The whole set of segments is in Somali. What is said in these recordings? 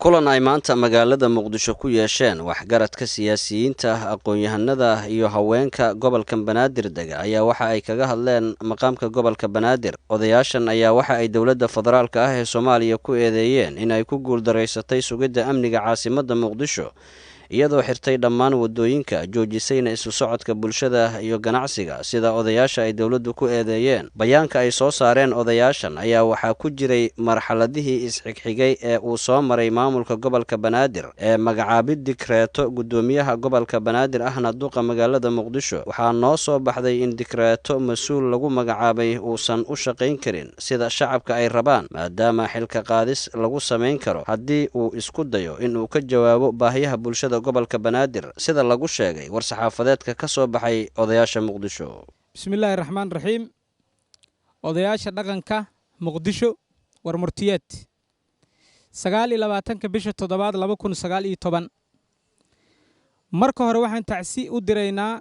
kulan ay maanta magaalada Muqdisho ku yeesheen waxgaradka siyaasiyiinta aqoon-yahanada iyo haweenka gobolka Banaadir dega ayaa waxa ay kaga hadleen maqaamka gobolka Banaadir. Odayaashan ayaa waxa ay dowladda federaalka ah ee Soomaaliya ku eedeeyeen in ay ku guuldareysatay sugidda amniga caasimadda Muqdisho iyadoo xirtay dhammaan wadooyinka joojisayna isu socodka bulshada iyo ganacsiga sida odayaasha ay dowladdu ku eedeeyeen. Bayaanka ay soo saareen odayaashan ayaa waxaa ku jiray marxaladihii isxigxigay ee uu soo maray maamulka gobolka Banaadir ee magacaabid dikreeto gudoomiyaha gobolka Banaadir ahna duqa magaalada Muqdisho. Waxaa noo soo baxday in dikreeto mas'uul lagu magacaabay uusan u shaqayn karin sida shacabka ay rabaan maadaama xilka qaadis lagu samayn karo haddii uu isku dayo in uu ka jawaabo baahiyaha bulshada gobolka Banaadir sida lagu sheegay war-saxaafadeedka ka soo baxay odayaasha Muqdisho. Bismillahir Rahmaanir Rahiim. Odayaasha dhaqanka Muqdisho war murtiyeed 29 bisha 7 2019. Marka hore waxaan tacsi u direynaa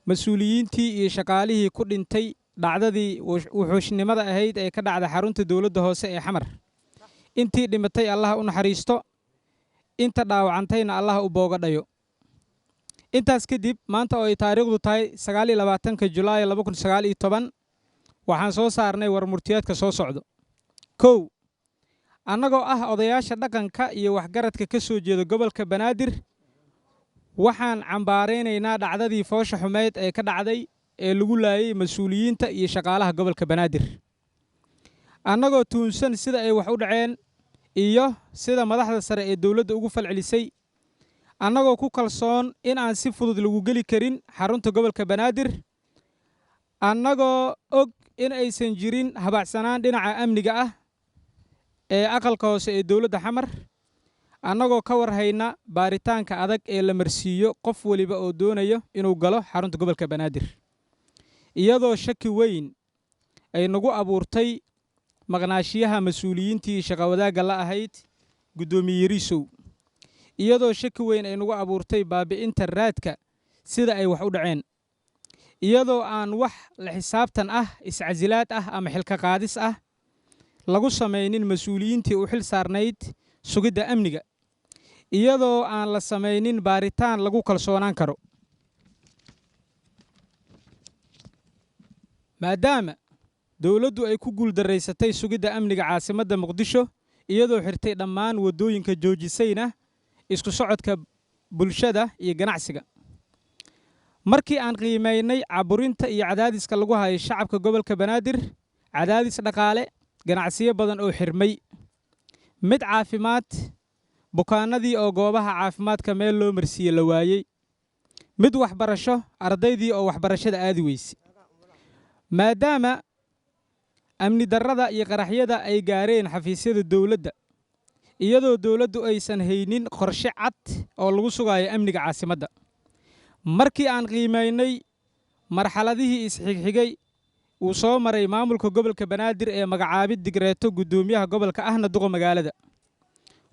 mas'uuliyiintii iyo shaqaalihii ku dhintay dhacdadii wuxuushnimada ahayd ee ka dhacday xarunta dawladda hoose ee Xamar. Intii dhimatay Allah u naxariisto, inta dhaawacantayna Allah u boogadhayo. Intaas kadib maanta oo ay taariikhdu tahay 29 Julaay 2019 waxaan soo saarnay war murtiyeedka soo socdo. 1. Annagoo ah odayaasha dhaqanka iyo waxgaradka ka soo jeeda gobolka Banaadir waxaan cambaareynaa dhacdadii foosha xumeed ee ka dhacday ee lagu laayay mas'uuliyiinta iyo shaqaalaha gobolka Banaadir. Annagoo tuunsan sida ay wax u dhaceen iyo sida madaxda sare ee dawladda ugu falcelisay annagoo ku kalsoon in aan si fudud lagu geli karin xarunta gobolka Banaadir annagoo og in aysan jirin habacsanaan dhinaca amniga ah ee aqalka hoose ee dawladda Xamar annagoo ka warhayna baaritaanka adag ee la marsiiyo qof waliba oo doonayo inuu galo xarunta gobolka Banaadir iyadoo shaki weyn ay nagu abuurtay maqnaashiyaha mas'uuliyiintii shaqo wadaagga la ahayd gudoomiye Yariisow iyadoo shaki weyn ay nagu abuurtay baabi'inta raadka sida ay wax u dhaceen iyadoo aan wax la xisaabtan ah iscasilaad ah ama xilka qaadis ah lagu sameeynin mas'uuliyiintii u xil saarnayd sugidda amniga iyadoo aan la sameeynin baaritaan lagu kalsoonaan karo maadaama dawladdu ay ku guuldareysatay sugidda amniga caasimadda Muqdisho iyadoo xirtay dhammaan wadooyinka joojisayna isku socodka bulshada iyo ganacsiga. Markii aan qiimeynay caburinta iyo cadaadiska lagu hayo shacabka gobolka Banaadir, cadaadis dhaqaale, ganacsiyo badan oo xirmay, mid caafimaad, bukaanadii oo goobaha caafimaadka meel loo marsiiyay la waayay, mid waxbarasho, ardaydii oo waxbarashada aadi weysay. maadaama amni darrada iyo qaraxyada ay gaareen xafiisyada dawladda iyadoo dawladdu aysan haynin qorshe cad oo lagu sugayo amniga caasimadda markii aan qiimeynay marxaladihii isxigxigay uu soo maray maamulka gobolka Banaadir ee magacaabid dikreeto gudoomiyaha gobolka ahna duqa magaalada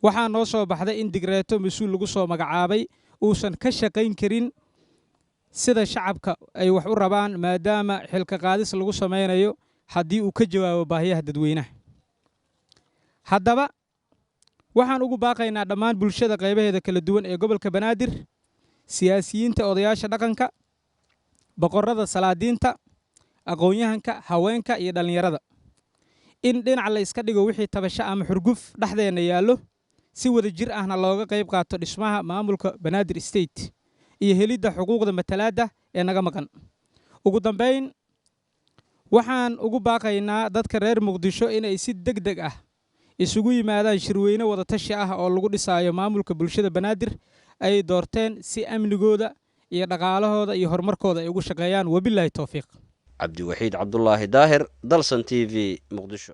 waxaa noo soo baxday in dikreeto mas'uul lagu soo magacaabay uusan ka shaqayn karin sida shacabka ay wax u rabaan maadaama xilka qaadis lagu sameynayo haddii uu ka jawaabo baahiyaha dadweynaha. Haddaba waxaan ugu baaqaynaa dhammaan bulshada qaybaheeda kala duwan ee gobolka Banaadir, siyaasiyiinta, odayaasha dhaqanka, boqorrada, salaadiinta, aqoon-yahanka, haweenka iyo dhalinyarada in dhinac la iska dhigo wixii tabasho ama xurguf dhexdeena yaallo si wada jir ahna looga qayb qaato dhismaha maamulka Banaadir State iyo helidda xuquuqda matalaadda ee naga maqan. Ugu dambeyn waxaan ugu baaqaynaa dadka reer Muqdisho inay si degdeg ah isugu yimaadaan shirweyne wada tashi ah oo lagu dhisayo maamulka bulshada Banaadir ay doorteen si amnigooda iyo dhaqaalahooda iyo horumarkooda ay ugu shaqeeyaan. Wabillahi tawfiiq. Cabdi Waxiid Cabdullaahi Daahir, Dalsan TV, Muqdisho.